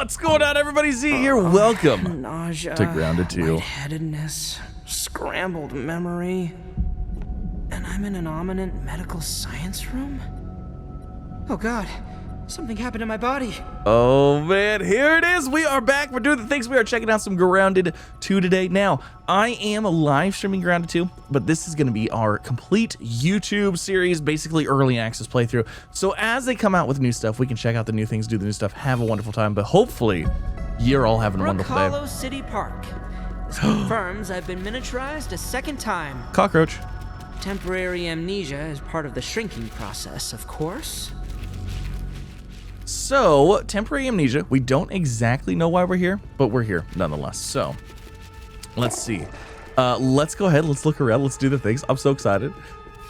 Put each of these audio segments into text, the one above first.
What's going on, everybody? Z here. Welcome Nausea, to Grounded 2. lightheadedness, scrambled memory, and I'm in an ominous medical science room? Oh god, something happened to my body. Oh man, here it is. We are back. We're doing the things. We are checking out some Grounded 2 today. Now, I am live streaming Grounded 2, but this is going to be our complete YouTube series, basically early access playthrough. So as they come out with new stuff, we can check out the new things, do the new stuff, have a wonderful time. But hopefully, you're all having a wonderful day. BUGGY City Park. This confirms I've been miniaturized a second time. Cockroach. Temporary amnesia is part of the shrinking process, of course. So, temporary amnesia. We don't exactly know why we're here, but we're here nonetheless. So, let's see. Let's go ahead. Let's look around. Let's do the things. I'm so excited.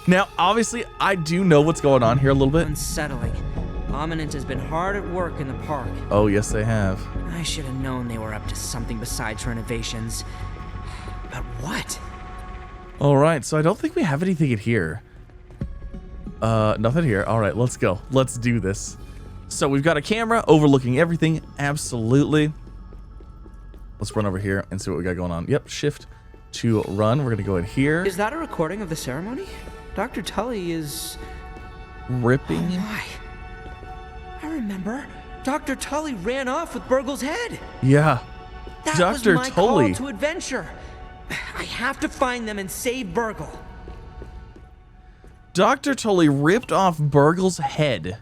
Now, obviously, I do know what's going on here a little bit. Unsettling. Ominent has been hard at work in the park. Oh, yes, they have. I should have known they were up to something besides renovations. But what? All right, so I don't think we have anything in here. Nothing here. All right, let's go. Let's do this. So we've got a camera overlooking everything. Absolutely. Let's run over here and see what we got going on. Yep, shift to run. We're gonna go in here. Is that a recording of the ceremony? Dr. Tully is... ripping. Oh my. I remember. Dr. Tully ran off with BURG.L's head. Yeah. That Dr. was my Tully. call to adventure. I have to find them and save BURG.L. Dr. Tully ripped off BURG.L's head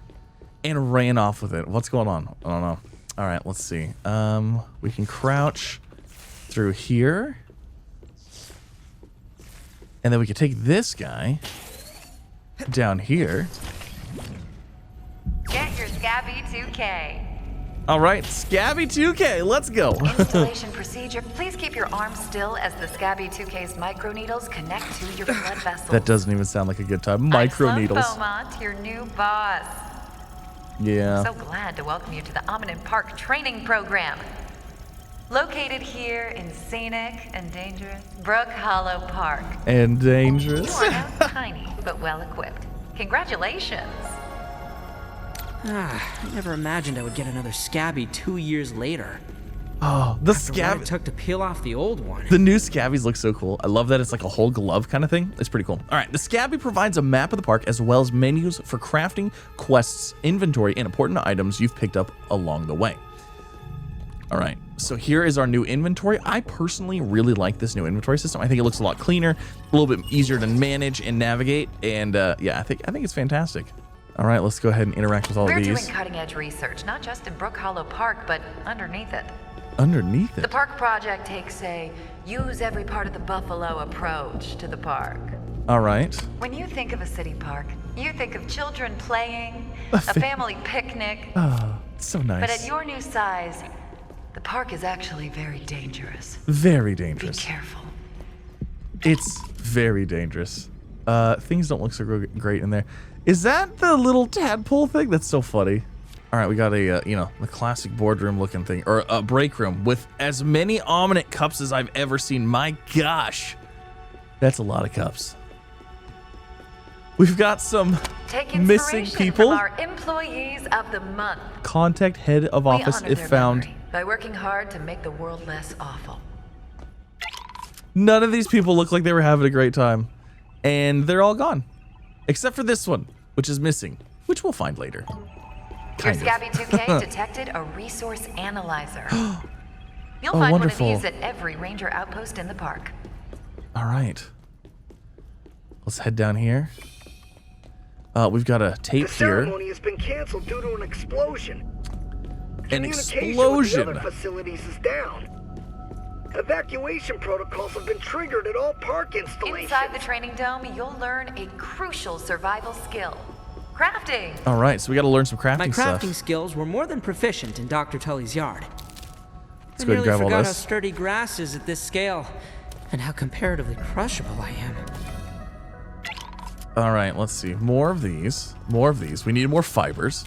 and ran off with it. What's going on? I don't know. All right, let's see. We can crouch through here. And then we can take this guy down here. Get your Scabby 2K. All right, Scabby 2K, let's go. Installation procedure. Please keep your arm still as the Scabby 2K's microneedles connect to your blood vessels. That doesn't even sound like a good time. Microneedles. I'm Beaumont, your new boss. Yeah. So glad to welcome you to the Ominent Park training program. Located here in scenic and dangerous BURG.L Park. And dangerous. You are now tiny but well equipped. Congratulations. I never imagined I would get another Scabby 2 years later. Oh, the After what Scabby. it took to peel off the old one. The new Scabbies look so cool. I love that it's like a whole glove kind of thing. It's pretty cool. All right, the Scabby provides a map of the park as well as menus for crafting, quests, inventory, and important items you've picked up along the way. All right, so here is our new inventory. I personally really like this new inventory system. I think it looks a lot cleaner, a little bit easier to manage and navigate, and yeah, I think it's fantastic. All right, let's go ahead and interact with all We're of these. doing cutting-edge research, not just in BURG.L Park, but underneath it. Underneath it. The park project takes a use every part of the buffalo approach to the park. All right. When you think of a city park, you think of children playing, a family picnic. Oh, it's so nice. But at your new size, the park is actually very dangerous. Very Be dangerous. careful. It's very dangerous. Things don't look so great in there. Is that the little tadpole thing? That's so funny. All right, we got a, the classic boardroom looking thing, or a break room with as many ominous cups as I've ever seen. My gosh, that's a lot of cups. We've got some Take missing inspiration people. from our employees of the month. Contact head of We office honor if their found. memory by working hard to make the world less awful. None of these people look like they were having a great time, and they're all gone, except for this one, which is missing, which we'll find later. Your Kind of. Scabby 2K detected a resource analyzer. You'll Oh, find wonderful. one of these at every ranger outpost in the park. All right. Let's head down here. We've got a tape The here. ceremony has been canceled due to an explosion. An Communication explosion. with the other facilities is down. Evacuation protocols have been triggered at all park installations. Inside the training dome, you'll learn a crucial survival skill. Crafting. All right, so we got to learn some crafting My stuff. crafting skills were more than proficient in Dr. Tully's yard. Let's I go ahead and nearly grab all forgot how this. sturdy grass is at this scale, and how comparatively crushable I am. All right, let's see. More of these. More of these. We need more fibers.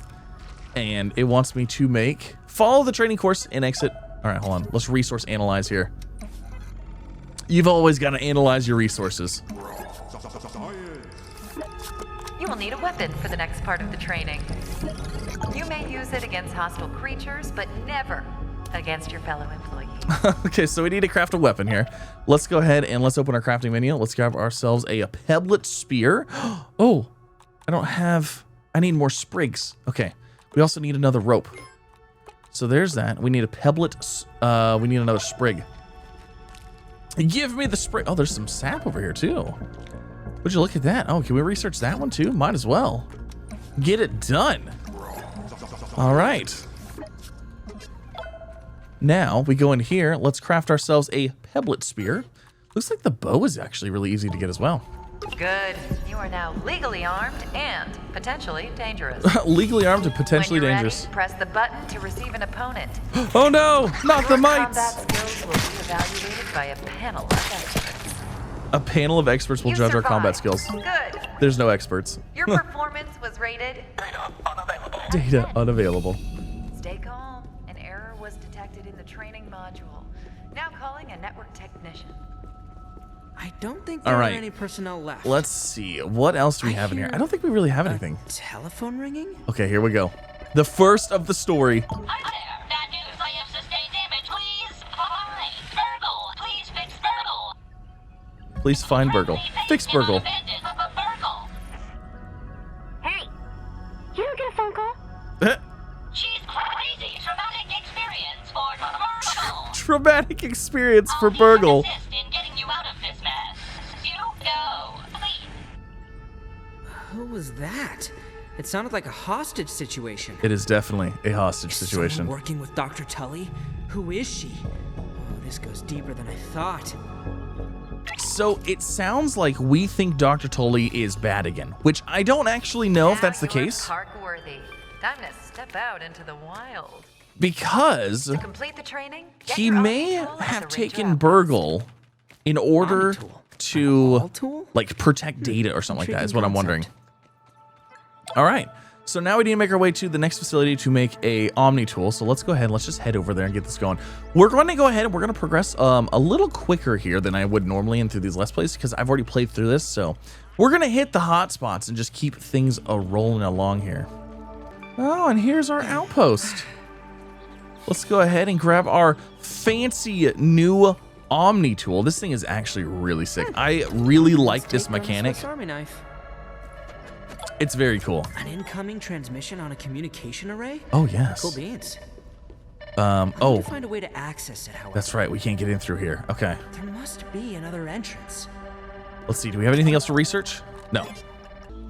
And it wants me to follow the training course and exit. All right, hold on. Let's resource analyze here. You've always got to analyze your resources. You will need a weapon for the next part of the training. You may use it against hostile creatures, but never against your fellow employees. Okay, so we need to craft a weapon here. Let's go ahead and let's open our crafting menu. Let's grab ourselves a pebblet spear. Oh, I need more sprigs. Okay, we also need another rope. So there's that. We need a pebblet. We need another sprig. Give me the sprig. Oh, there's some sap over here too. Would you look at that? Oh, can we research that one too? Might as well. Get it done. All right. Now we go in here. Let's craft ourselves a pebblet spear. Looks like the bow is actually really easy to get as well. Good. You are now legally armed and potentially dangerous. Legally armed and potentially when you're dangerous. Ready, press the button to receive an opponent. Oh no, not the Your mites. combat skills will be evaluated by a panel of experts. A panel of experts will You judge our survived. combat skills. Good. There's no experts. Your performance was rated Data unavailable. Stay calm. An error was detected in the training module. Now calling a network technician. I don't think there All are right. any personnel left. Let's see. What else do we have in here? I don't think we really have anything. Telephone ringing? Okay, here we go. The first of the story. Hi there. Bad news. I have sustained damage. Please. Hi. BURG.L. Please fix BURG.L. Please find BURG.L. Fix BURG.L. BURG.L. Hey, you don't get a phone call? She's crazy. Traumatic experience for BURG.L. Traumatic experience for I'll BURG.L. assist in getting you out of this mess. You go. Please. Who was that? It sounded like a hostage situation. It is definitely a hostage Is situation. someone working with Dr. Tully? Who is she? Oh, this goes deeper than I thought. So it sounds like we think Dr. Tully is bad again, which I don't actually know if that's the Now you're case. Park worthy. Time to step out into the wild. Because To complete the training, get he your may Omni tool and have arrange taken your BURG.L in order Omni tool? to All tool? like protect data or something like that is what I'm wondering. Intriguing All right, so now we need to make our way to the next facility to make a Omni tool. So let's go ahead, let's just head over there and get this going. We're going to go ahead and we're going to progress a little quicker here than I would normally in through these Let's Plays because I've already played through this. So we're going to hit the hot spots and just keep things rolling along here. Oh, and here's our outpost. Let's go ahead and grab our fancy new Omni tool. This thing is actually really sick. I really like this Take down a mechanic. Swiss Army knife. It's very cool. An incoming transmission on a communication array? Oh, yes. Cool beans. Oh, To find a way to access it, however. that's right. We can't get in through here. Okay. There must be another entrance. Let's see. Do we have anything else to research? No.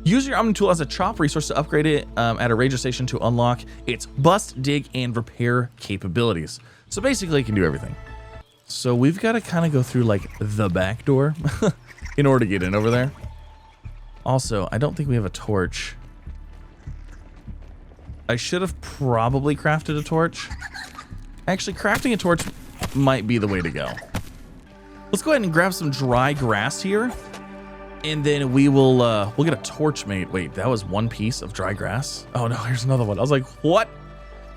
Use your Omni tool as a chop resource to upgrade it at a ranger station to unlock its bust, dig, and repair capabilities. So basically, it can do everything. So we've got to kind of go through like the back door in order to get in over there. Also, I don't think we have a torch. I should have probably crafted a torch. Actually, crafting a torch might be the way to go. Let's go ahead and grab some dry grass here. And then we will, we'll get a torch made. Wait, that was one piece of dry grass? Oh no, here's another one. I was like, what?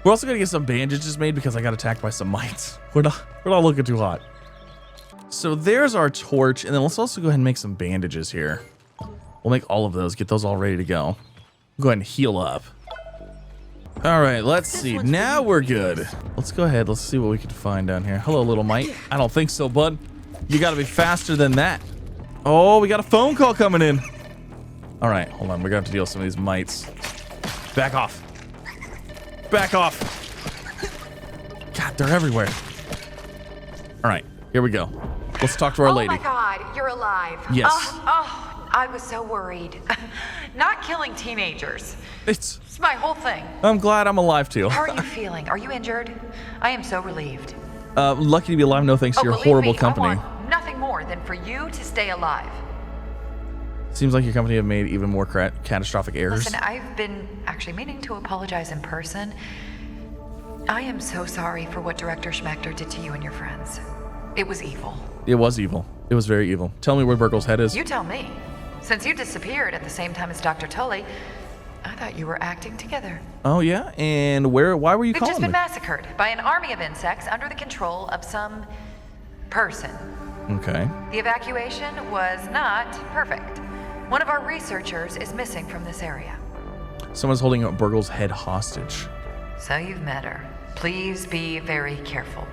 We're also gonna get some bandages made because I got attacked by some mites. We're not looking too hot. So there's our torch. And then let's also go ahead and make some bandages here. We'll make all of those, get those all ready to go. Go ahead and heal up. All right, let's see. Now we're good. Let's go ahead. Let's see what we can find down here. Hello, little mite. I don't think so, bud. You gotta be faster than that. Oh, we got a phone call coming in. All right, hold on. We're gonna have to deal with some of these mites. Back off. Back off. God, they're everywhere. All right, here we go. Let's talk to our lady. Oh my God, you're alive. Yes. Oh, I was so worried. Not killing teenagers. It's my whole thing. I'm glad I'm alive too. How are you feeling? Are you injured? I am so relieved. Lucky to be alive, no thanks to your believe horrible me, company. I want nothing more than for you to stay alive. Seems like your company have made even more catastrophic errors. Listen, I've been actually meaning to apologize in person. I am so sorry for what Director Schmechter did to you and your friends. It was evil. It was evil. It was very evil. Tell me where BURG.L's head is. You tell me. Since you disappeared at the same time as Dr. Tully, I thought you were acting together. Oh yeah, and why were you We've calling just been me? massacred by an army of insects under the control of some person. Okay. The evacuation was not perfect. One of our researchers is missing from this area. Someone's holding up BURG.L's head hostage. So you've met her. Please be very careful.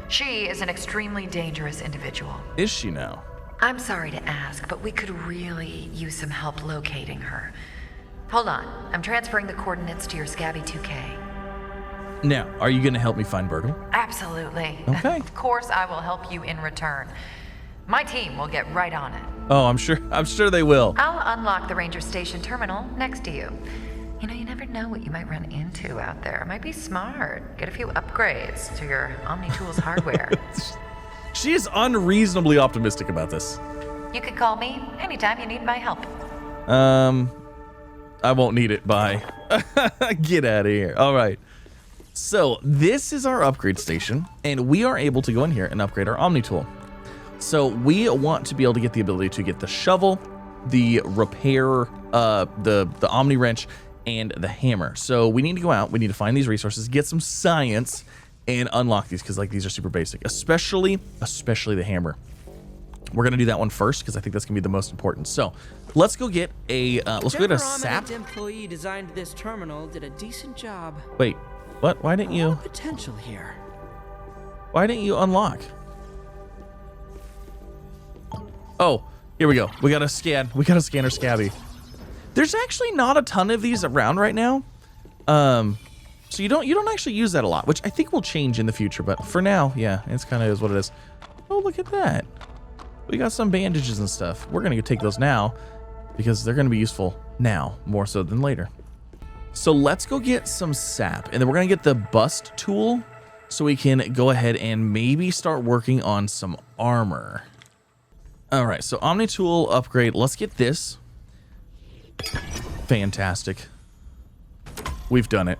She is an extremely dangerous individual. Is she now? I'm sorry to ask, but we could really use some help locating her. Hold on. I'm transferring the coordinates to your Scabby 2K. Now, are you going to help me find BURG.L? Absolutely. Okay. Of course, I will help you in return. My team will get right on it. Oh, I'm sure they will. I'll unlock the ranger station terminal next to you. You know, you never know what you might run into out there. It might be smart. Get a few upgrades to your OmniTools hardware. She is unreasonably optimistic about this. You can call me anytime you need my help. I won't need it. Bye. Get out of here. All right. So this is our upgrade station, and we are able to go in here and upgrade our OmniTool. So we want to be able to get the ability to get the shovel, the repair, the Omni wrench, and the hammer. So we need to go out. We need to find these resources, get some science, and unlock these because like these are super basic, especially the hammer. We're gonna do that one first because I think that's gonna be the most important. So let's go get a sap. Employee designed this terminal did a decent job. Wait, what? Why didn't you? Potential here. Why didn't you unlock? Oh, here we go. We got to scan. We got to scan our Scabby. There's actually not a ton of these around right now. So you don't actually use that a lot, which I think will change in the future. But for now, yeah, it's kind of is what it is. Oh, look at that. We got some bandages and stuff. We're going to take those now because they're going to be useful now more so than later. So let's go get some sap, and then we're going to get the bust tool so we can go ahead and maybe start working on some armor. All right, so OmniTool upgrade. Let's get this. Fantastic. We've done it.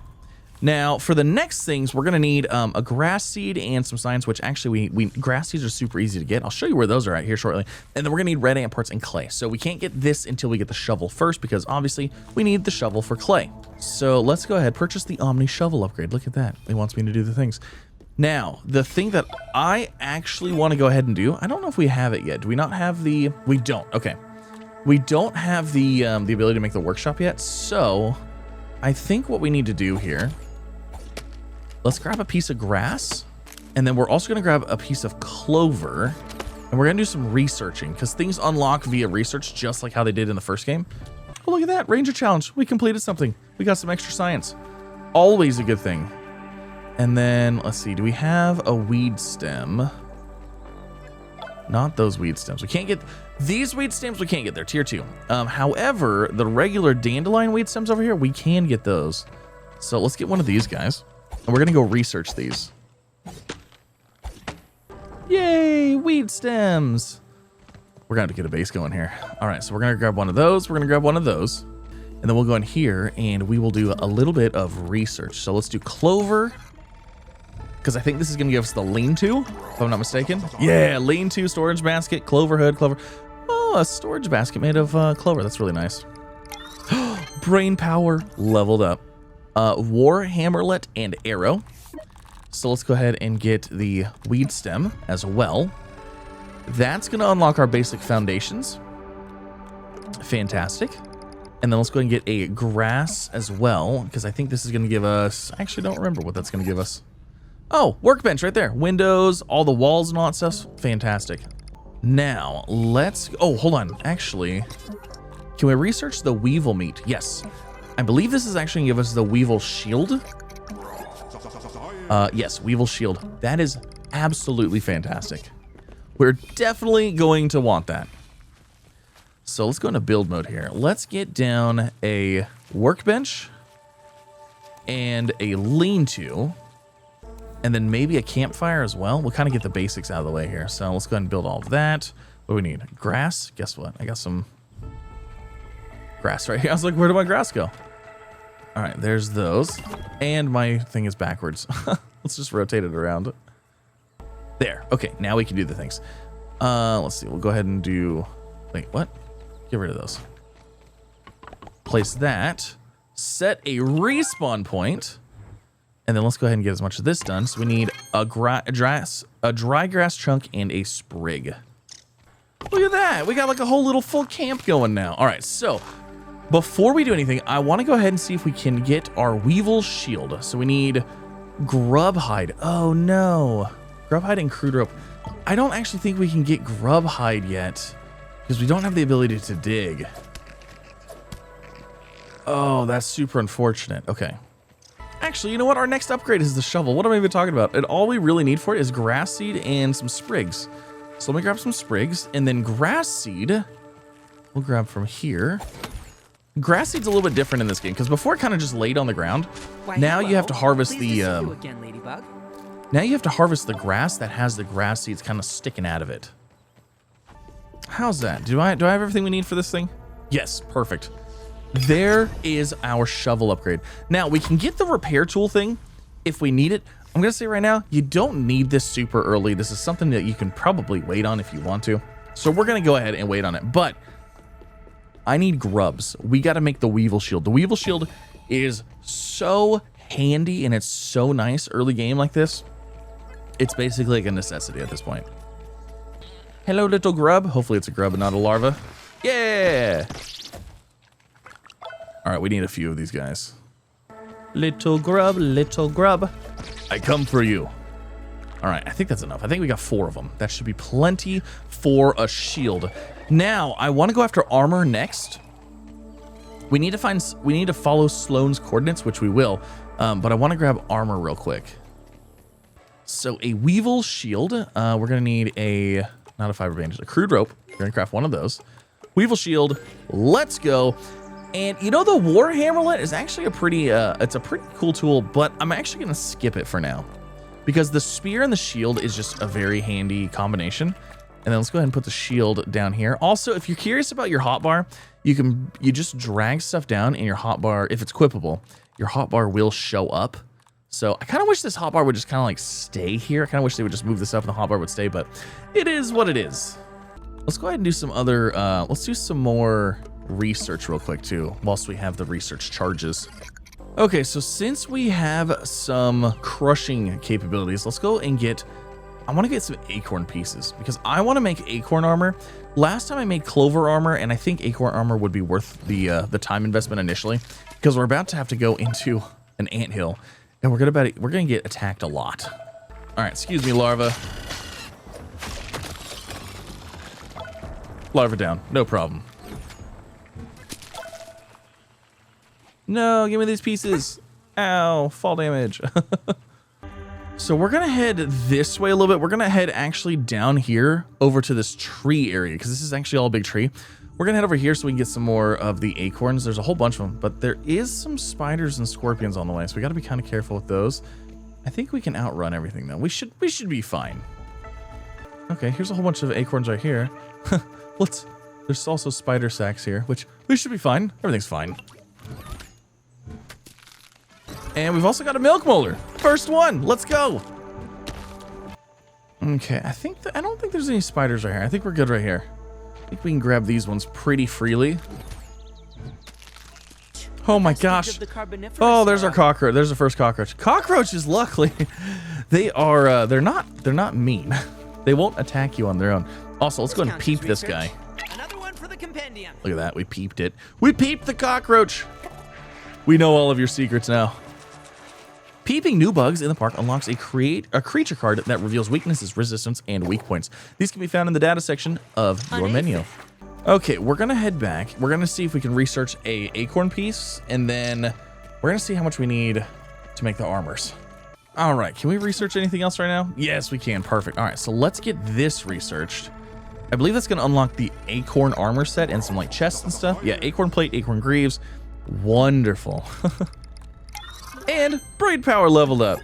Now, for the next things, we're going to need a grass seed and some science, which actually grass seeds are super easy to get. I'll show you where those are at here shortly. And then we're going to need red ant parts and clay. So we can't get this until we get the shovel first because obviously we need the shovel for clay. So let's go ahead, purchase the Omni shovel upgrade. Look at that. It wants me to do the things. Now, the thing that I actually want to go ahead and do, I don't know if we have it yet. Do we not have the... We don't. Okay. We don't have the ability to make the workshop yet. So I think what we need to do here... Let's grab a piece of grass, and then we're also going to grab a piece of clover, and we're going to do some researching, because things unlock via research, just like how they did in the first game. Oh, look at that. Ranger challenge. We completed something. We got some extra science. Always a good thing. And then, let's see. Do we have a weed stem? Not those weed stems. We can't get... These weed stems, we can't get there. Tier 2. However, the regular dandelion weed stems over here, we can get those. So let's get one of these guys. And we're going to go research these. Yay, weed stems. We're going to have to get a base going here. All right, so we're going to grab one of those. We're going to grab one of those. And then we'll go in here and we will do a little bit of research. So let's do clover. Because I think this is going to give us the lean-to, if I'm not mistaken. Yeah, lean-to, storage basket, clover hood, clover. Oh, a storage basket made of clover. That's really nice. Brain power leveled up. War hammerlet and arrow. So let's go ahead and get the weed stem as well. That's going to unlock our basic foundations. Fantastic. And then let's go ahead and get a grass as well, because I think this is going to give us... I actually don't remember what that's going to give us. Oh, workbench right there. Windows, all the walls and all that stuff. Fantastic. Now, let's... Oh, hold on. Actually, can we research the weevil meat? Yes. I believe this is actually going to give us the weevil shield. Yes, weevil shield. That is absolutely fantastic. We're definitely going to want that. So let's go into build mode here. Let's get down a workbench and a lean-to, and then maybe a campfire as well. We'll kind of get the basics out of the way here. So let's go ahead and build all of that. What do we need? Grass? Guess what? I got some grass right here. I was like, where did my grass go? All right, there's those. And my thing is backwards. Let's just rotate it around. There. Okay, now we can do the things. Let's see. We'll go ahead and do... Wait, what? Get rid of those. Place that. Set a respawn point. And then let's go ahead and get as much of this done. So we need a dry grass chunk and a sprig. Look at that. We got like a whole little full camp going now. All right, so Before we do anything, I want to go ahead and see if we can get our Weevil shield. So we need grub hide. Oh no. Grub hide and crude rope. I don't actually think we can get grub hide yet because we don't have the ability to dig. Oh, that's super unfortunate. Okay. Actually, you know what? Our next upgrade is the shovel. What am I even talking about? And all we really need for it is grass seed and some sprigs. So let me grab some sprigs and then grass seed. We'll grab from here. Grass seed's a little bit different in this game because before it kind of just laid on the ground. Now you have to harvest the now you have to harvest the grass that has the grass seeds kind of sticking out of it. How's that? Do I have everything we need for this thing? Yes, perfect. There is our shovel upgrade. Now we can get the repair tool thing if we need it. I'm gonna say right now, you don't need this super early. This is something that you can probably wait on if you want to. So we're gonna go ahead and wait on it, but I need grubs. We got to make the Weevil shield. The Weevil shield is so handy and it's so nice early game like this. It's basically like a necessity at this point. Hello, little grub. Hopefully it's a grub and not a larva. Yeah. All right, we need a few of these guys. Little grub. I come for you. All right, I think that's enough. I think we got 4 of them. That should be plenty for a shield. Now, I want to go after armor next. We need to follow Sloane's coordinates, which we will. But I want to grab armor real quick. So a Weevil shield. We're going to need not a fiber bandage, a crude rope. We're going to craft one of those. Weevil shield. Let's go. And you know, the war hammerlet is actually it's a pretty cool tool, but I'm actually going to skip it for now because the spear and the shield is just a very handy combination. And then let's go ahead and put the shield down here. Also, if you're curious about your hotbar, you just drag stuff down in your hotbar. If it's equipable, your hotbar will show up. So I kind of wish this hotbar would just kind of like stay here. I kind of wish they would just move this up and the hotbar would stay, but it is what it is. Let's go ahead and do some other, let's do some more research real quick too, whilst we have the research charges. Okay, so since we have some crushing capabilities, let's go and I want to get some acorn pieces because I want to make acorn armor. Last time I made clover armor, and I think acorn armor would be worth the time investment initially because we're about to have to go into an anthill and we're gonna get attacked a lot. All right, excuse me, larva. Larva down, no problem. No, give me these pieces. Ow, fall damage. So we're gonna head this way a little bit. We're gonna head actually down here over to this tree area because this is actually all a big tree. We're gonna head over here so we can get some more of the acorns. There's a whole bunch of them, but there is some spiders and scorpions on the way, so we gotta be kind of careful with those. I think we can outrun everything though. We should be fine. Okay, here's a whole bunch of acorns right here. There's also spider sacks here, which we should be fine. Everything's fine. And we've also got a milk molar. First one. Let's go. Okay, I don't think there's any spiders right here. I think we're good right here. I think we can grab these ones pretty freely. Oh my gosh. Oh, there's our cockroach. There's the first cockroach. Cockroaches, luckily, they're not mean. They won't attack you on their own. Also, let's go ahead and peep this guy. Another one for the compendium. Look at that. We peeped it. We peeped the cockroach. We know all of your secrets now. Peeping new bugs in the park unlocks a creature card that reveals weaknesses, resistance, and weak points. These can be found in the data section of your menu. Okay, we're gonna head back. We're gonna see if we can research a acorn piece, and then we're gonna see how much we need to make the armors. All right, can we research anything else right now? Yes, we can. Perfect. All right, so let's get this researched. I believe that's gonna unlock the Acorn Armor set and some like chests and stuff. Yeah, acorn plate, acorn greaves. Wonderful. And braid power leveled up.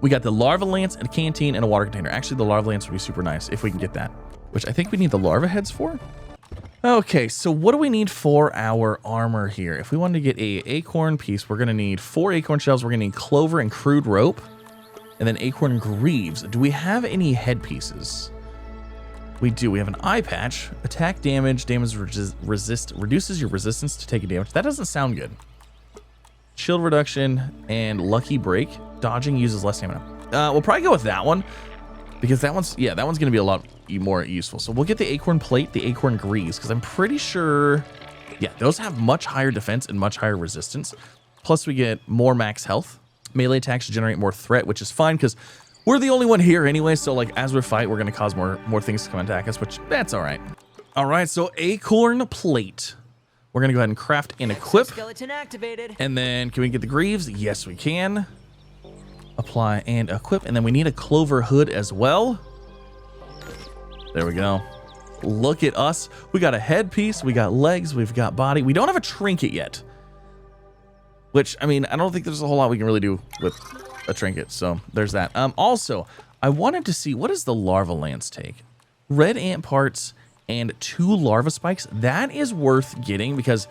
We got the larva lance and a canteen and a water container. Actually, the larva lance would be super nice if we can get that, which I think we need the larva heads for. Okay, so what do we need for our armor here? If we wanted to get a acorn piece, we're gonna need 4 acorn shells. We're gonna need clover and crude rope, and then acorn greaves. Do we have any head pieces? We do. We have an eye patch. Attack damage, reduces your resistance to taking damage. That doesn't sound good. Shield reduction and lucky break. Dodging uses less stamina. We'll probably go with that one because that one's gonna be a lot more useful. So we'll get the acorn plate, the acorn greaves, because I'm pretty sure Yeah, those have much higher defense and much higher resistance. Plus, we get more max health. Melee attacks generate more threat, which is fine because we're the only one here anyway. So, like, as we fight, we're going to cause more things to come and attack us, which that's all right. All right, so Acorn Plate. We're going to go ahead and craft and equip. Skeleton activated. And then, can we get the greaves? Yes, we can. Apply and equip. And then we need a clover hood as well. There we go. Look at us. We got a headpiece. We got legs. We've got body. We don't have a trinket yet. Which, I mean, I don't think there's a whole lot we can really do with a trinket. So there's that. Also, I wanted to see, what does the larva lance take? Red ant parts and 2 larva spikes. That is worth getting because,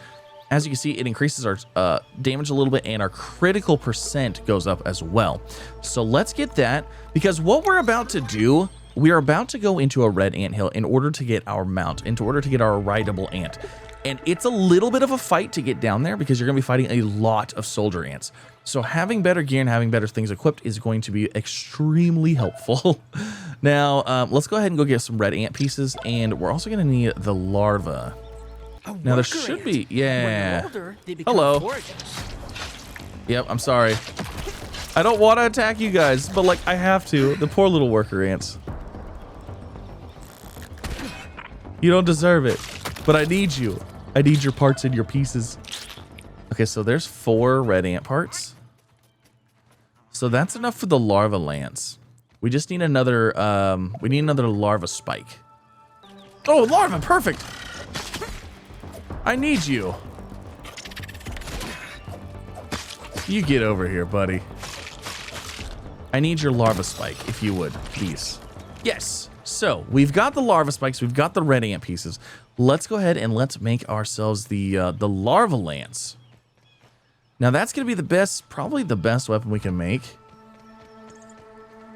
as you can see, it increases our damage a little bit and our critical percent goes up as well. So let's get that, because what we're about to do, we are about to go into a red anthill in order to get our mount, in order to get our rideable ant. And it's a little bit of a fight to get down there because you're going to be fighting a lot of soldier ants. So having better gear and having better things equipped is going to be extremely helpful. Now, let's go ahead and go get some red ant pieces. And we're also going to need the larva. Now, there should be... Yeah. Older, hello. foragers. Yep, I'm sorry. I don't want to attack you guys, but, like, I have to. The poor little worker ants. You don't deserve it, but I need you. I need your parts and your pieces. Okay, so there's 4 red ant parts. So that's enough for the larva lance. We just need another, larva spike. Oh, larva, perfect. I need you. You get over here, buddy. I need your larva spike, if you would, please. Yes. So we've got the larva spikes, we've got the red ant pieces. Let's go ahead and let's make ourselves the larva lance. Now that's gonna be the best, probably the best weapon we can make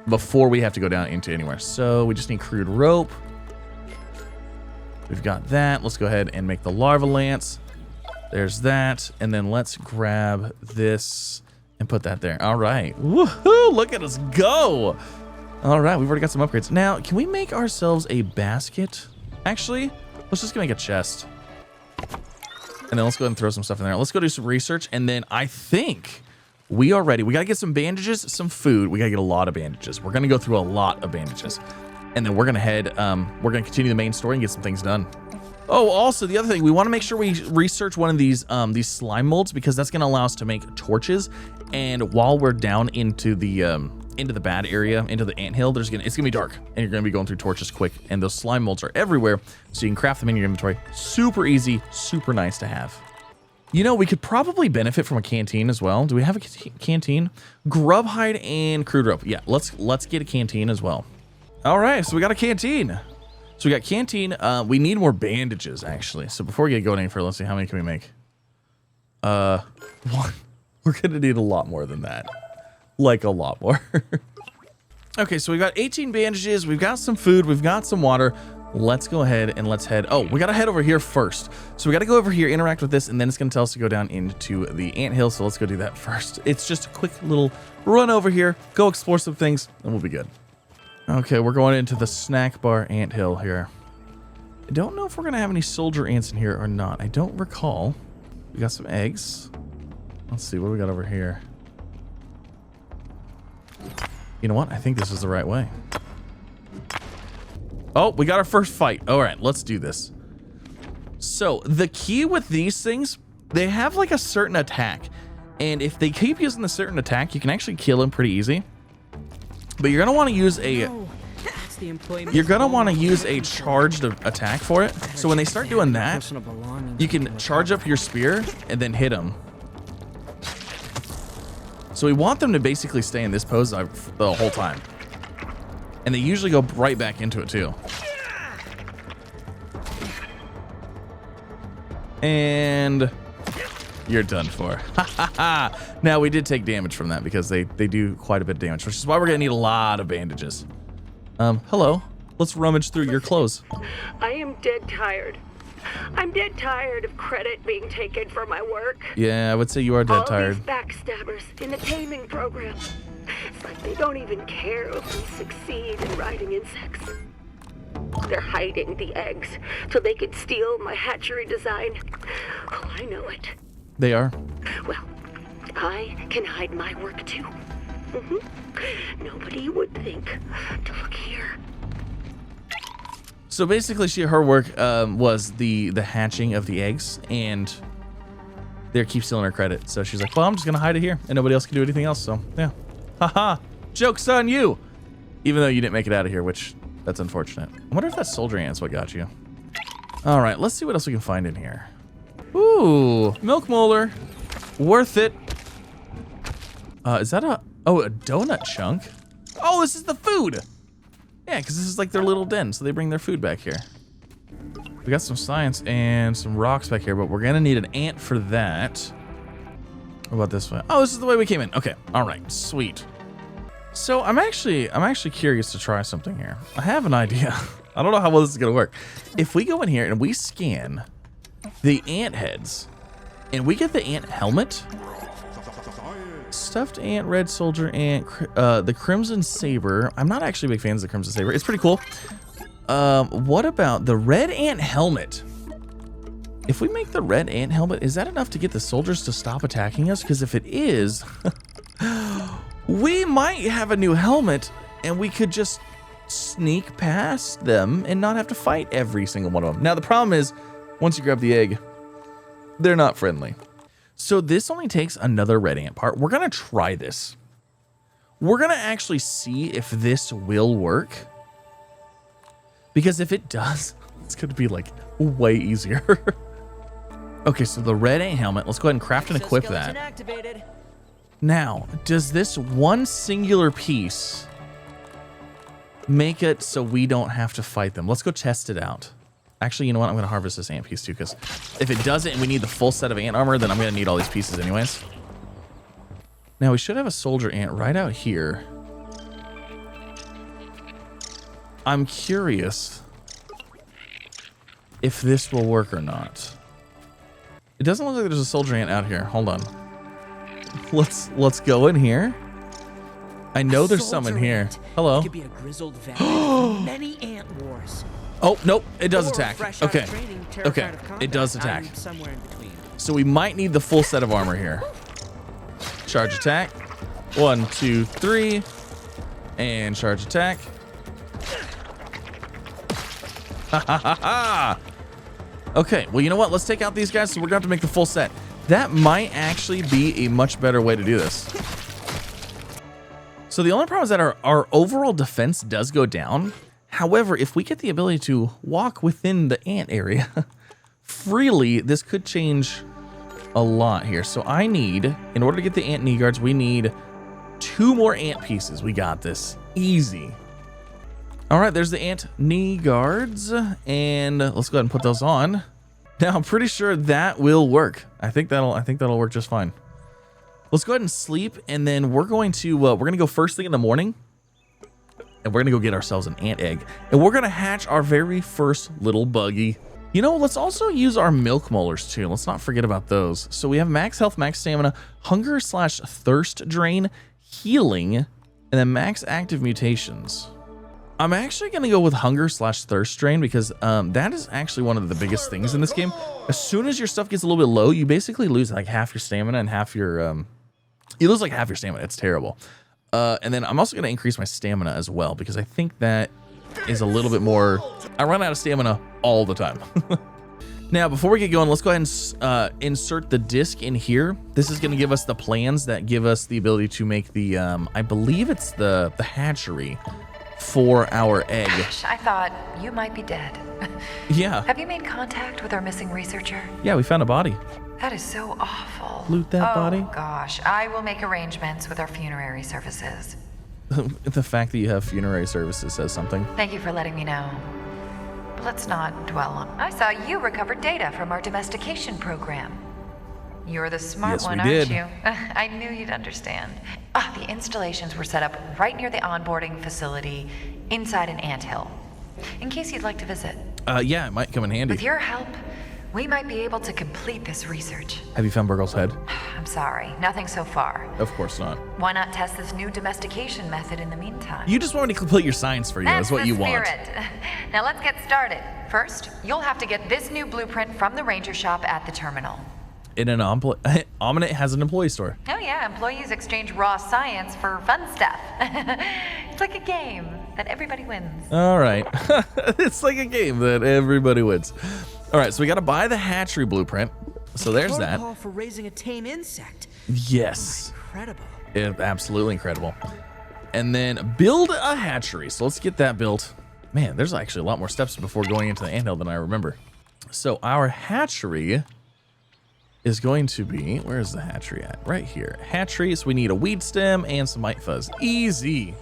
before we have to go down into anywhere. So we just need crude rope. We've got that. Let's go ahead and make the larva lance. There's that, and then let's grab this and put that there. All right, woohoo! Look at us go. All right, we've already got some upgrades. Now, can we make ourselves a basket? Actually, let's just make a chest. And then let's go ahead and throw some stuff in there. Let's go do some research, and then I think we are ready. We gotta get some bandages, some food. We gotta get a lot of bandages. We're gonna go through a lot of bandages. And then we're gonna head, we're gonna continue the main story and get some things done. Oh, also, the other thing, we wanna make sure we research one of these slime molds, because that's gonna allow us to make torches. And while we're down into the bad area, into the anthill, it's gonna be dark, and you're gonna be going through torches quick, and those slime molds are everywhere, so you can craft them in your inventory. Super easy, super nice to have. You know, we could probably benefit from a canteen as well. Do we have a canteen? Grub hide and crude rope. Yeah, let's get a canteen as well. All right, so we got a canteen. So we got canteen. We need more bandages, actually. So before we get going any further, let's see, how many can we make? One. We're gonna need a lot more than that. Like a lot more. Okay, so we've got 18 bandages, we've got some food, we've got some water. Let's go ahead and let's head. Oh, we gotta head over here first. So we gotta go over here, interact with this, and then it's gonna tell us to go down into the anthill. So let's go do that first. It's just a quick little run over here, go explore some things, and we'll be good. Okay, we're going into the snack bar anthill here. I don't know if we're gonna have any soldier ants in here or not. I don't recall. We got some eggs. Let's see, what do we got over here? You know what? I think this is the right way. Oh, we got our first fight. All right, let's do this. So the key with these things, they have like a certain attack. And if they keep using the certain attack, you can actually kill them pretty easy. But you're gonna want to use a... You're gonna want to use a charged attack for it. So when they start doing that, you can charge up your spear and then hit them. So we want them to basically stay in this pose the whole time. And they usually go right back into it too. And you're done for. Now we did take damage from that because they do quite a bit of damage, which is why we're gonna need a lot of bandages. Hello. Let's rummage through your clothes. I am dead tired. I'm dead tired of credit being taken for my work. Yeah, I would say you are dead tired. All these backstabbers in the taming program. It's like they don't even care if we succeed in riding insects. They're hiding the eggs so they could steal my hatchery design. Oh, I know it. They are. Well, I can hide my work too. Nobody would think to look here. So basically, her work was the hatching of the eggs, and they keep stealing her credit. So she's like, well, I'm just gonna hide it here, and nobody else can do anything else. So yeah, haha, joke's on you. Even though you didn't make it out of here, which that's unfortunate. I wonder if that soldier ant's what got you. All right, let's see what else we can find in here. Ooh, milk molar, worth it. Is that a donut chunk? Oh, this is the food. Yeah, because this is like their little den, so they bring their food back here. We got some science and some rocks back here, but we're gonna need an ant for that. What about this way? Oh, this is the way we came in. Okay, all right, sweet. So I'm actually curious to try something here. I have an idea. I don't know how well this is gonna work. If we go in here and we scan the ant heads, and we get the ant helmet, stuffed ant, red soldier ant, the crimson saber. I'm not actually big fans of the crimson saber. It's pretty cool. What about the red ant helmet? If we make the red ant helmet, is that enough to get the soldiers to stop attacking us? Because if it is, we might have a new helmet and we could just sneak past them and not have to fight every single one of them. Now, the problem is, once you grab the egg, they're not friendly. So this only takes another red ant part. We're gonna try this. We're gonna actually see if this will work. Because if it does, it's gonna be like way easier. Okay, so the red ant helmet, let's go ahead and craft and equip that. Activated. Now, does this one singular piece make it so we don't have to fight them? Let's go test it out. Actually, you know what? I'm going to harvest this ant piece too, because if it doesn't and we need the full set of ant armor, then I'm going to need all these pieces anyways. Now, we should have a soldier ant right out here. I'm curious if this will work or not. It doesn't look like there's a soldier ant out here. Hold on. Let's go in here. I know there's some in here. Hello. It could be a grizzled veteran of many ant wars. Oh, nope, it does Or attack. fresh out of Okay, training, terrified of combat. it does attack. I'm somewhere in between. So we might need the full set of armor here. Charge attack. 1, 2, 3. And charge attack. Ha ha ha ha! Okay, well, you know what? Let's take out these guys, so we're gonna have to make the full set. That might actually be a much better way to do this. So the only problem is that our overall defense does go down. However, if we get the ability to walk within the ant area freely, this could change a lot here. So I need, in order to get the ant knee guards, we need 2 more ant pieces. We got this. Easy. All right, there's the ant knee guards, and let's go ahead and put those on. Now, I'm pretty sure that will work. I think that'll work just fine. Let's go ahead and sleep, and then we're going to go first thing in the morning, and we're gonna go get ourselves an ant egg, and we're gonna hatch our very first little buggy. You know, let's also use our milk molars too. Let's not forget about those. So we have max health, max stamina, hunger/thirst drain, healing, and then max active mutations. I'm actually going to go with hunger/thirst drain because that is actually one of the biggest things in this game. As soon as your stuff gets a little bit low, you basically lose like half your stamina and half your you lose like half your stamina. It's terrible. And then I'm also going to increase my stamina as well because I think that is a little bit more. I run out of stamina all the time. Now, before we get going, let's go ahead and insert the disc in here. This is going to give us the plans that give us the ability to make the I believe it's the hatchery for our egg. Gosh, I thought you might be dead. Yeah. Have you made contact with our missing researcher? Yeah, we found a body. That is so awful. Loot that body? Oh gosh, I will make arrangements with our funerary services. The fact that you have funerary services says something. Thank you for letting me know. But let's not dwell on. I saw you recovered data from our domestication program. You're the smart Yes, one, we aren't did. you? I knew you'd understand. The installations were set up right near the onboarding facility inside an anthill. In case you'd like to visit. Yeah, it might come in handy. With your help, we might be able to complete this research. Have you found BURG.L's head? I'm sorry, nothing so far. Of course not. Why not test this new domestication method in the meantime? You just want me to complete your science for you. That's Is what the you want. spirit. Now let's get started. First, you'll have to get this new blueprint from the ranger shop at the terminal. In an Ominate has an employee store. Oh yeah, employees exchange raw science for fun stuff. It's like a game that everybody wins. All right. It's like a game that everybody wins. All right, so we got to buy the hatchery blueprint. So there's that. Protocol for raising a tame insect. Yes. Incredible. Absolutely incredible. And then build a hatchery. So let's get that built. Man, there's actually a lot more steps before going into the anthill than I remember. So our hatchery is going to be, where is the hatchery at? Right here. Hatchery, so we need a weed stem and some mite fuzz. Easy.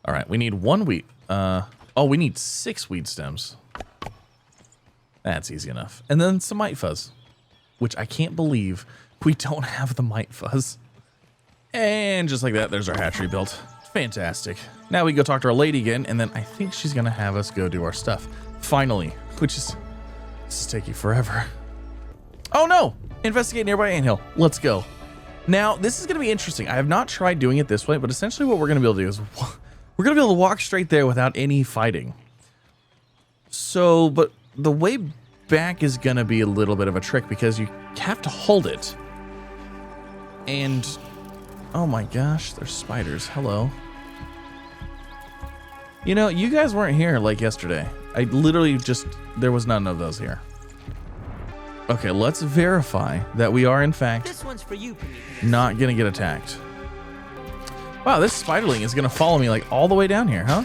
All right, we need one wheat. Oh, we need 6 weed stems. That's easy enough. And then some mite fuzz, which I can't believe we don't have the mite fuzz. And just like that, there's our hatchery built. Fantastic. Now we go talk to our lady again, and then I think she's gonna have us go do our stuff. Finally, which is, this is taking forever. Oh no! Investigate nearby anthill. Let's go. Now, this is gonna be interesting. I have not tried doing it this way, but essentially what we're gonna be able to do is we're gonna be able to walk straight there without any fighting. So, but the way back is gonna be a little bit of a trick because you have to hold it. And, oh my gosh, there's spiders. Hello. You know, you guys weren't here like yesterday. I literally just, there was none of those here. Okay, let's verify that we are in fact This one's for you, not gonna get attacked. Wow, this spiderling is gonna follow me like all the way down here, huh?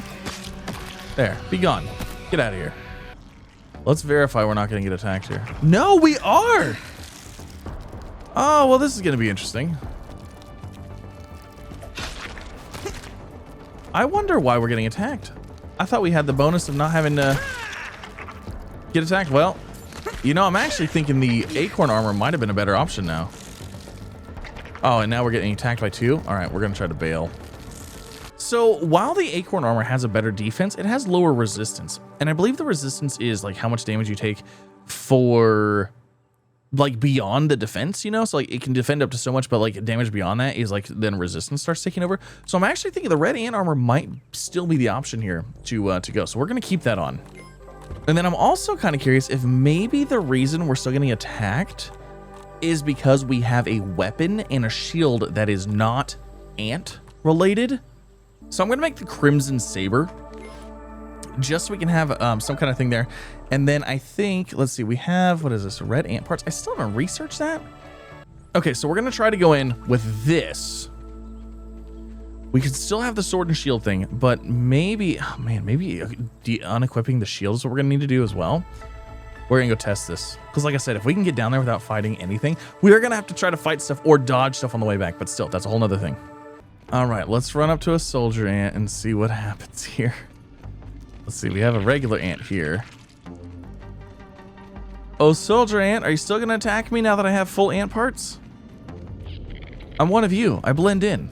There, be gone. Get out of here. Let's verify we're not gonna get attacked here. No, we are! Oh, well, this is gonna be interesting. I wonder why we're getting attacked. I thought we had the bonus of not having to get attacked. Well, you know, I'm actually thinking the Acorn Armor might have been a better option now. Oh, and now we're getting attacked by 2? All right, we're going to try to bail. So while the Acorn Armor has a better defense, it has lower resistance. And I believe the resistance is like how much damage you take for like beyond the defense, you know? So like it can defend up to so much, but like damage beyond that is like then resistance starts taking over. So I'm actually thinking the red ant armor might still be the option here to go. So we're going to keep that on. And then I'm also kind of curious if maybe the reason we're still getting attacked is because we have a weapon and a shield that is not ant related. So I'm going to make the Crimson Saber just so we can have some kind of thing there. And then I think, let's see, we have, what is this? Red ant parts. I still haven't researched that. Okay, so we're going to try to go in with this. We could still have the sword and shield thing, but maybe, oh man, maybe unequipping the shield is what we're going to need to do as well. We're going to go test this. Because like I said, if we can get down there without fighting anything, we are going to have to try to fight stuff or dodge stuff on the way back. But still, that's a whole nother thing. All right, let's run up to a soldier ant and see what happens here. Let's see, we have a regular ant here. Oh, soldier ant, are you still going to attack me now that I have full ant parts? I'm one of you. I blend in.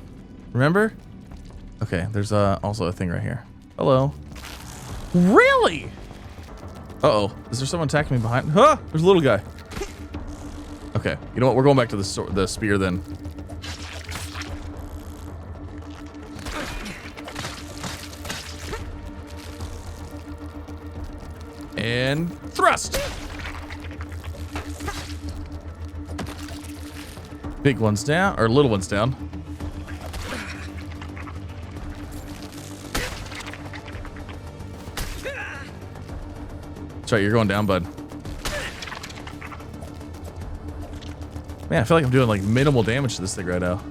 Remember? Okay, there's also a thing right here. Hello. Really? Uh-oh. Is there someone attacking me behind? Huh! There's a little guy. Okay, you know what? We're going back to the spear then. And thrust! Big one's down, or little one's down. That's right, you're going down, bud. Man, I feel like I'm doing like minimal damage to this thing right now.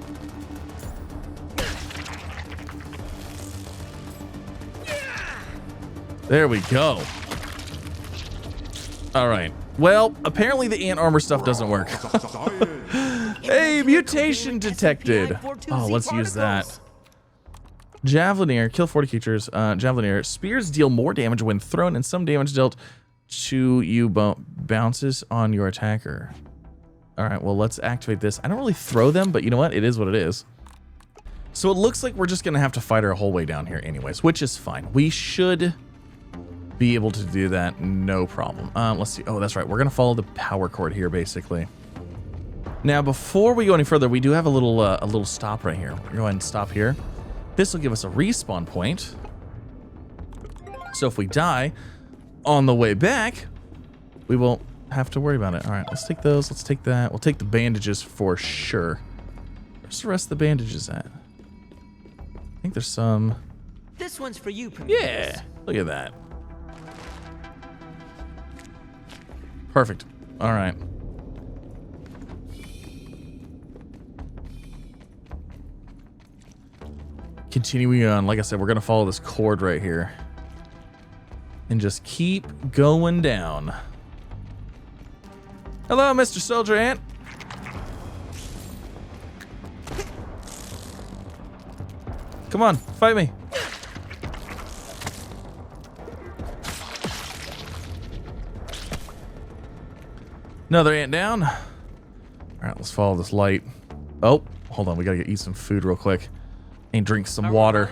There we go. All right. Well, apparently the ant armor stuff doesn't work. Hey, mutation detected. Oh, let's use that. Javeliner, kill 40 creatures. Javeliner, spears deal more damage when thrown, and some damage dealt to you bounces on your attacker. All right, well, let's activate this. I don't really throw them, but you know what? It is what it is. So it looks like we're just going to have to fight our whole way down here anyways, which is fine. We should be able to do that, no problem. Let's see. Oh, that's right. We're gonna follow the power cord here, basically. Now, before we go any further, we do have a little stop right here. We're gonna go ahead and stop here. This will give us a respawn point. So if we die on the way back, we won't have to worry about it. All right, let's take those. Let's take that. We'll take the bandages for sure. Where's the rest of the bandages at? I think there's some. This one's for you, Prometheus. Yeah, look at that. Perfect. All right. Continuing on, like I said, we're gonna follow this cord right here and just keep going down. Hello, Mr. Soldier Ant. Come on, fight me. Another ant down. All right, let's follow this light. Oh, hold on, we gotta eat some food real quick and drink some water.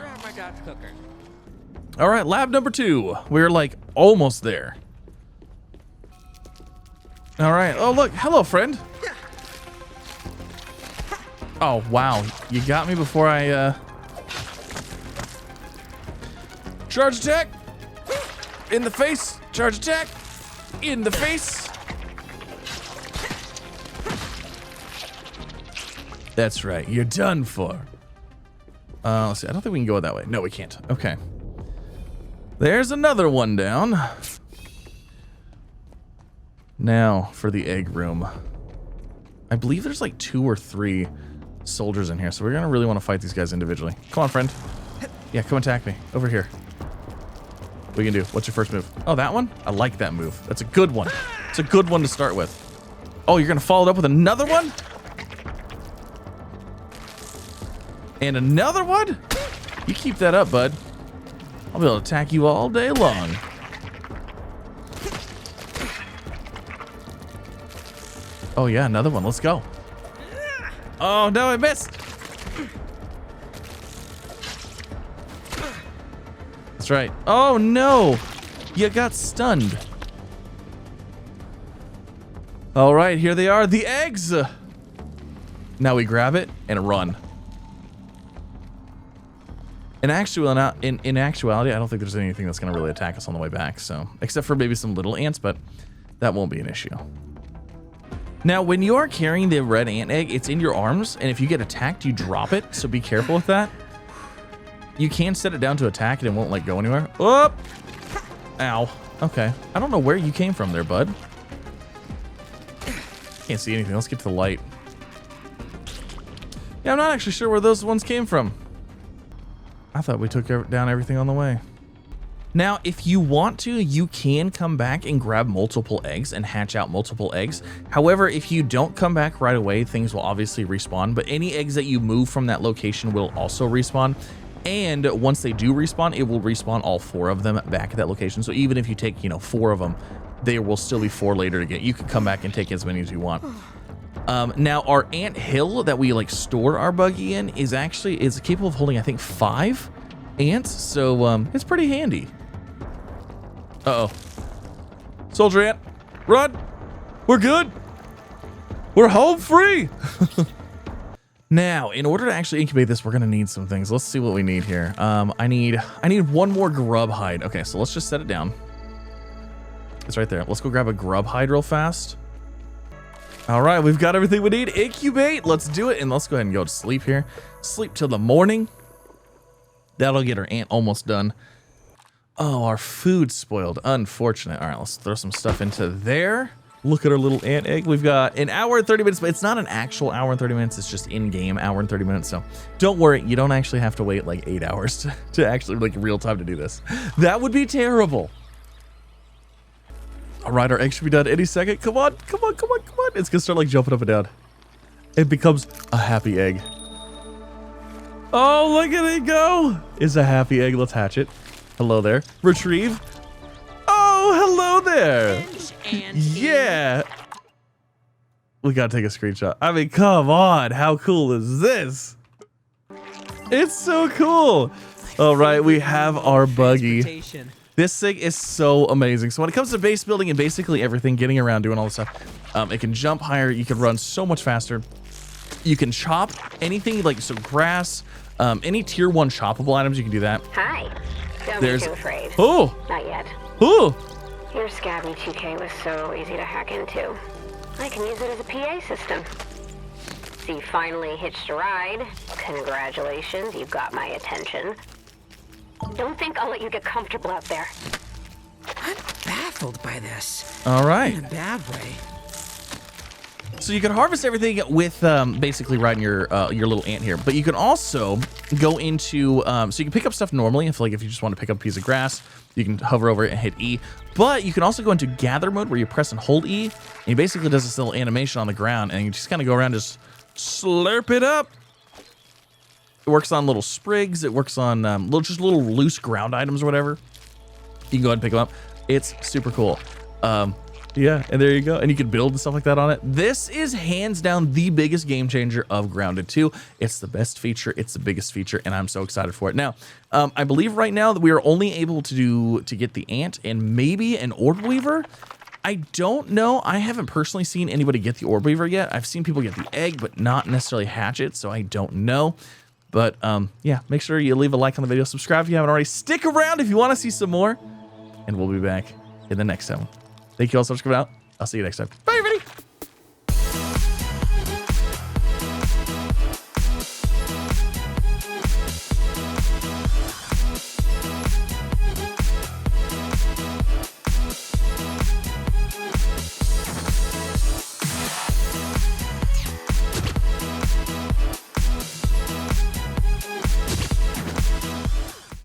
All right, lab number 2. We're like almost there. All right. Oh, look. Hello, friend. Oh, wow. You got me before I, Charge attack. In the face. Charge attack. In the face. That's right. You're done for. Let's see. I don't think we can go that way. No, we can't. Okay. There's another one down. Now for the egg room. I believe there's like 2 or 3 soldiers in here, so we're gonna really want to fight these guys individually. Come on, friend. Yeah, come attack me. Over here. What are you gonna do? What's your first move? Oh, that one? I like that move. That's a good one. It's a good one to start with. Oh, you're gonna follow it up with another one? And another one? You keep that up, bud. I'll be able to attack you all day long. Oh yeah, another one. Let's go. Oh no, I missed. That's right. Oh no, you got stunned. All right, here they are, the eggs. Now we grab it and run. In actuality, I don't think there's anything that's going to really attack us on the way back, so except for maybe some little ants, but that won't be an issue. Now, when you are carrying the red ant egg, it's in your arms, and if you get attacked, you drop it, so be careful with that. You can set it down to attack, and it won't like go anywhere. Oh! Ow. Okay. I don't know where you came from there, bud. Can't see anything. Let's get to the light. Yeah, I'm not actually sure where those ones came from. I thought we took down everything on the way. Now, if you want to, you can come back and grab multiple eggs and hatch out multiple eggs. However, if you don't come back right away, things will obviously respawn, but any eggs that you move from that location will also respawn. And once they do respawn, it will respawn all 4 of them back at that location. So even if you take, 4 of them, there will still be 4 later to get. You can come back and take as many as you want. Now our ant hill that we like store our buggy in is capable of holding, I think, 5 ants. So it's pretty handy. Uh-oh. Soldier ant, run. We're good. We're home free. Now, in order to actually incubate this, we're gonna need some things. Let's see what we need here. I need 1 more grub hide. Okay, so let's just set it down. It's right there. Let's go grab a grub hide real fast. All right, we've got everything we need. Incubate, let's do it. And let's go ahead and go to sleep here. Sleep till the morning. That'll get our ant almost done. Oh, our food's spoiled. Unfortunate. All right, let's throw some stuff into there. Look at our little ant egg. We've got an hour and 30 minutes, but it's not an actual hour and 30 minutes. It's just in-game hour and 30 minutes. So don't worry, you don't actually have to wait like 8 hours to actually like real time to do this. That would be terrible. All right, our egg should be done any second. Come on, come on, come on, come on. It's gonna start like jumping up and down. It becomes a happy egg. Oh, look at it go. It's a happy egg. Let's hatch it. Hello there. Retrieve. Oh, hello there. Yeah. We gotta take a screenshot. I mean, come on. How cool is this? It's so cool. All right, we have our buggy. This thing is so amazing. So when it comes to base building and basically everything, getting around, doing all this stuff, it can jump higher. You can run so much faster. You can chop anything like, so grass, any tier 1 choppable items, you can do that. Hi. Don't There's- be too afraid. Oh, Not yet. oh, Your Scabby 2K was so easy to hack into. I can use it as a PA system. So you finally hitched a ride. Congratulations, you got my attention. Don't think I'll let you get comfortable out there. I'm baffled by this. all right. In a bad way. So you can harvest everything with basically riding your little ant here, but you can also go into so you can pick up stuff normally. If you just want to pick up a piece of grass, you can hover over it and hit E. But you can also go into gather mode where you press and hold E, and he basically does this little animation on the ground, and you just kind of go around, just slurp it up. It works on little sprigs. It works on little loose ground items or whatever. You can go ahead and pick them up. It's super cool. Yeah, and there you go. And you can build and stuff like that on it. This is hands down the biggest game changer of Grounded 2. It's the best feature. It's the biggest feature, and I'm so excited for it. Now, I believe right now that we are only able to get the ant and maybe an orb weaver. I don't know. I haven't personally seen anybody get the orb weaver yet. I've seen people get the egg, but not necessarily hatch it, so I don't know. But yeah, make sure you leave a like on the video. Subscribe if you haven't already. Stick around if you want to see some more. And we'll be back in the next one. Thank you all so much for coming out. I'll see you next time. Bye, everybody.